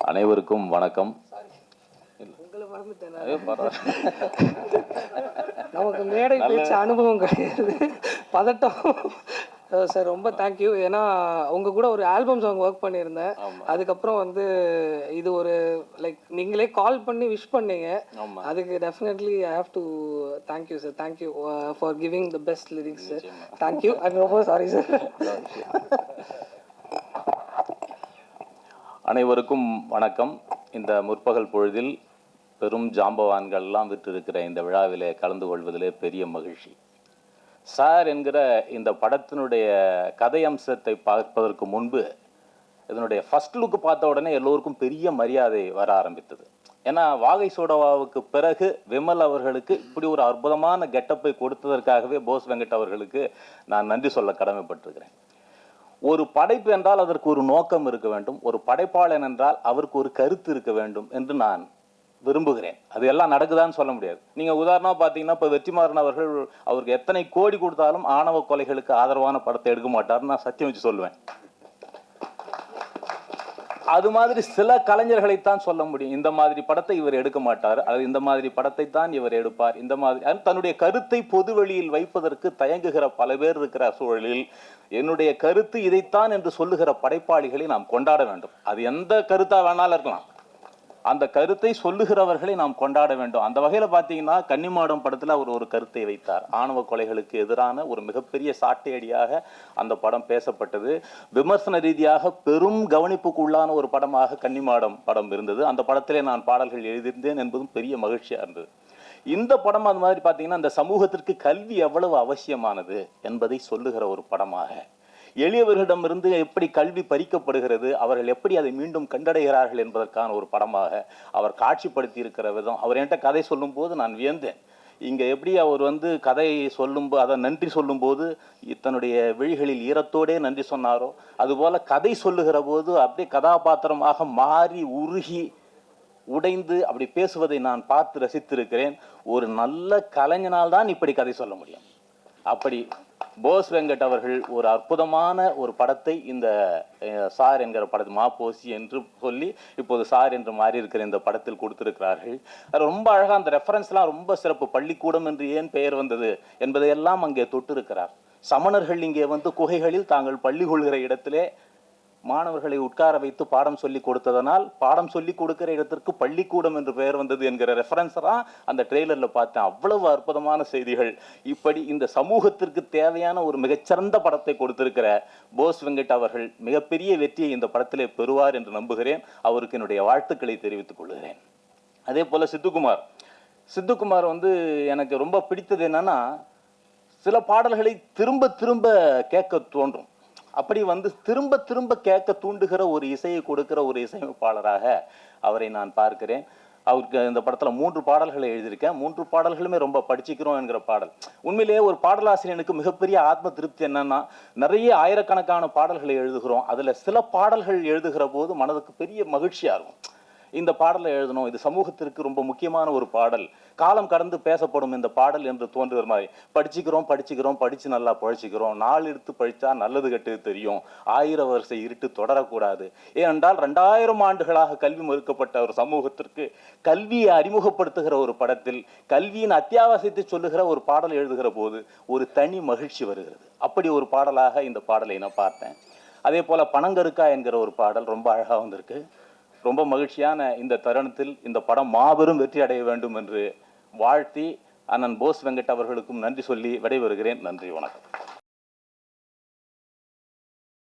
அனைவருக்கும் வணக்கம். நமக்கு மேடை பேச்சு அனுபவம் கிடையாது, பதட்டம். சார் ரொம்ப தேங்க்யூ. ஏன்னா உங்கள் கூட ஒரு ஆல்பம் சாங் ஒர்க் பண்ணியிருந்தேன். அதுக்கப்புறம் வந்து இது ஒரு லைக் நீங்களே கால் பண்ணி விஷ் பண்ணீங்க. அதுக்கு definitely I have to thank you sir. Thank you for giving the best lyrics sir. Thank you. அது ரொம்ப சாரி சார். அனைவருக்கும் வணக்கம். இந்த முற்பகல் பொழுதில் பெரும் ஜாம்பவான்கள்லாம் விட்டிருக்கிற இந்த விழாவிலே கலந்து கொள்வதிலே பெரிய மகிழ்ச்சி. சார் என்கிற இந்த படத்தினுடைய கதை அம்சத்தை பார்ப்பதற்கு முன்பு இதனுடைய ஃபர்ஸ்ட் லுக் பார்த்த உடனே எல்லோருக்கும் பெரிய மரியாதை வர ஆரம்பித்தது. ஏன்னா வாகை சோடவாவுக்கு பிறகு விமல் அவர்களுக்கு இப்படி ஒரு அற்புதமான கெட்டப்பை கொடுத்ததற்காகவே போஸ் வெங்கட் அவர்களுக்கு நான் நன்றி சொல்ல கடமைப்பட்டிருக்கிறேன். ஒரு படைப்பு என்றால் அதற்கு ஒரு நோக்கம் இருக்க வேண்டும், ஒரு படைப்பாளன் என்றால் அவருக்கு ஒரு கருத்து இருக்க வேண்டும் என்று நான் விரும்புகிறேன். அது எல்லாம் நடக்குதான்னு சொல்ல முடியாது. நீங்க உதாரணமா பார்த்தீங்கன்னா இப்போ வெற்றிமாறன் அவர்கள் அவருக்கு எத்தனை கோடி கொடுத்தாலும் ஆணவ கொலைகளுக்கு ஆதரவான படத்தை எடுக்க மாட்டார்னு நான் சத்தியம் வச்சு சொல்லுவேன். அது மாதிரி சில கலைஞர்களைத்தான் சொல்ல முடியும், இந்த மாதிரி படத்தை இவர் எடுக்க மாட்டார், அது இந்த மாதிரி படத்தை தான் இவர் எடுப்பார். இந்த மாதிரி தன்னுடைய கருத்தை பொது வெளியில் வைப்பதற்கு தயங்குகிற பல பேர் இருக்கிற சூழலில் என்னுடைய கருத்து இதைத்தான் என்று சொல்லுகிற படைப்பாளிகளை நாம் கொண்டாட வேண்டும். அது எந்த கருத்தா வேணாலும் இருக்கலாம், அந்த கருத்தை சொல்லுகிறவர்களை நாம் கொண்டாட வேண்டும். அந்த வகையில் பார்த்தீங்கன்னா கன்னிமாடம் படத்தில் அவர் ஒரு கருத்தை வைத்தார். ஆணவ கொலைகளுக்கு எதிரான ஒரு மிகப்பெரிய சாட்டையடியாக அந்த படம் பேசப்பட்டது. விமர்சன ரீதியாக பெரும் கவனிப்புக்கு உள்ளான ஒரு படமாக கன்னிமாடம் படம் இருந்தது. அந்த படத்திலே நான் பாடல்கள் எழுதியிருந்தேன் என்பதும் பெரிய மகிழ்ச்சியாக இருந்தது. இந்த படம் அது மாதிரி பார்த்தீங்கன்னா இந்த சமூகத்திற்கு கல்வி எவ்வளவு அவசியமானது என்பதை சொல்லுகிற ஒரு படமாக, எளியவர்களிடமிருந்து எப்படி கல்வி பறிக்கப்படுகிறது, அவர்கள் எப்படி அதை மீண்டும் கண்டடைகிறார்கள் என்பதற்கான ஒரு படமாக அவர் காட்சிப்படுத்தி இருக்கிற விதம். அவர் என்கிட்ட கதை சொல்லும் போது நான் வியந்தேன். இங்கே எப்படி அவர் கதையை சொல்லும்போது அதை நன்றி சொல்லும்போது தன்னுடைய விழிகளில் ஈரத்தோடே நன்றி சொன்னாரோ, அதுபோல கதை சொல்லுகிற போது அப்படியே கதாபாத்திரமாக மாறி உருகி உடைந்து அப்படி பேசுவதை நான் பார்த்து ரசித்திருக்கிறேன். ஒரு நல்ல கலைஞனால் தான் இப்படி கதை சொல்ல முடியும். அப்படி போஸ் வெங்கட் அவர்கள் ஒரு அற்புதமான ஒரு படத்தை இந்த சார் என்கிற படத்தை மாப்போசி என்று சொல்லி இப்போது சார் என்று மாறி இருக்கிற இந்த படத்தில் கொடுத்திருக்கிறார்கள். அது ரொம்ப அழகாக அந்த ரெஃபரன்ஸ்லாம் ரொம்ப சிறப்பு. பள்ளிக்கூடம் என்று ஏன் பெயர் வந்தது என்பதையெல்லாம் அங்கே தொட்டிருக்கிறார். சமணர்கள் இங்கே குகைகளில் தாங்கள் பள்ளி கொள்கிற இடத்திலே மாணவர்களை உட்கார வைத்து பாடம் சொல்லி கொடுத்ததனால் பாடம் சொல்லி கொடுக்கிற இடத்திற்கு பள்ளிக்கூடம் என்று பெயர் வந்தது என்கிற ரெஃபரன்ஸெல்லாம் அந்த ட்ரெய்லர்ல பார்த்தேன். அவ்வளவு அற்புதமான செய்திகள். இப்படி இந்த சமூகத்திற்கு தேவையான ஒரு மிகச்சிறந்த படத்தை கொடுத்திருக்கிற போஸ் வெங்கட் அவர்கள் மிகப்பெரிய வெற்றியை இந்த படத்திலே பெறுவார் என்று நம்புகிறேன். அவருக்கு என்னுடைய வாழ்த்துக்களை தெரிவித்துக் கொள்கிறேன். அதே போல சித்துக்குமார் எனக்கு ரொம்ப பிடித்தது என்னன்னா, சில பாடல்களை திரும்ப திரும்ப கேட்க தோன்றும். அப்படி திரும்ப திரும்ப கேட்க தூண்டுகிற ஒரு இசையை கொடுக்கிற ஒரு இசையமைப்பாளராக அவரை நான் பார்க்கிறேன். அவருக்கு இந்த படத்தில் 3 பாடல்களை எழுதியிருக்கேன். 3 பாடல்களுமே ரொம்ப படிச்சுக்கிறோம் என்கிற பாடல். உண்மையிலேயே ஒரு பாடலாசிரியனுக்கு மிகப்பெரிய ஆத்ம திருப்தி என்னன்னா, நிறைய ஆயிரக்கணக்கான பாடல்களை எழுதுகிறோம், அதில் சில பாடல்கள் எழுதுகிற போது மனதுக்கு பெரிய மகிழ்ச்சியாக இருக்கும். இந்த பாடலை எழுதணும், இது சமூகத்திற்கு ரொம்ப முக்கியமான ஒரு பாடல், காலம் கடந்து பேசப்படும் இந்த பாடல் என்று தோன்றுகிற மாதிரி. படிச்சுக்கிறோம் படித்து நல்லா பழிச்சிக்கிறோம், நாள் எடுத்து பழித்தா நல்லது கெட்டது தெரியும், 1000 வருஷ இருட்டு தொடரக்கூடாது. ஏனென்றால் 2000 ஆண்டுகளாக கல்வி மறுக்கப்பட்ட ஒரு சமூகத்திற்கு கல்வியை அறிமுகப்படுத்துகிற ஒரு படத்தில் கல்வியின் அத்தியாவசியத்தை சொல்லுகிற ஒரு பாடல் எழுதுகிற போது ஒரு தனி மகிழ்ச்சி வருகிறது. அப்படி ஒரு பாடலாக இந்த பாடலை நான் பார்த்தேன். அதே போல பனங்கருக்கா என்கிற ஒரு பாடல் ரொம்ப அழகாக வந்திருக்கு. ரொம்ப மகிழ்ச்சியான இந்த தருணத்தில் இந்த படம் மாபெரும் வெற்றி அடைய வேண்டும் என்று வாழ்த்தி அண்ணன் போஸ் வெங்கட் அவர்களுக்கும் நன்றி சொல்லி விடைபெறுகிறேன். நன்றி, வணக்கம்.